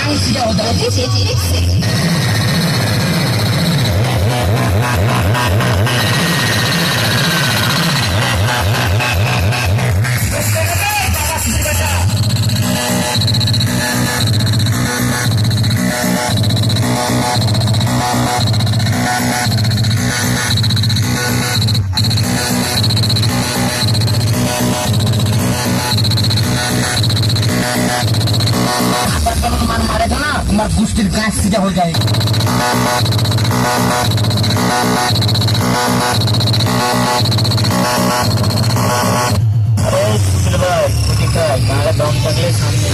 ansia ho dato. मारे तो ना तुम्हारे गुस्टिर गैस सीधा हो जाएगी। अरे सुशील भाई कुछ क्या तुम्हारे दम तकले सामने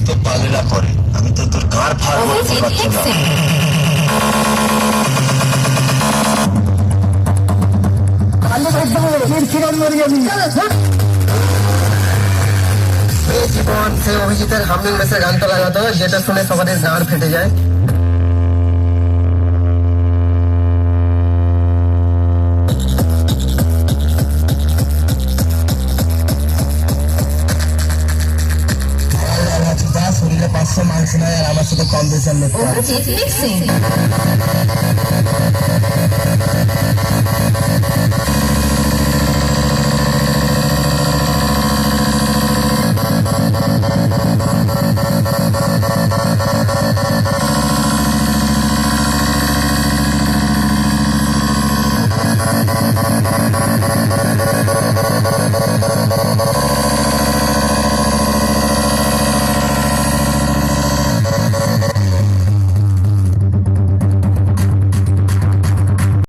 तो पालेला करे আমি তো তোর কার ফাড় করতে পারছি না আলো একদম মেরে ছিড়ান মরে যাবি এই জীবন সে অভিজিতের হামিং মেসের গানটা লাগাতো যেটা শুনে সবাদের গাড় ফেটে যায় শরীরে 500 মাংস নাই আর আমার সাথে কম্পিটিশন করতে হবে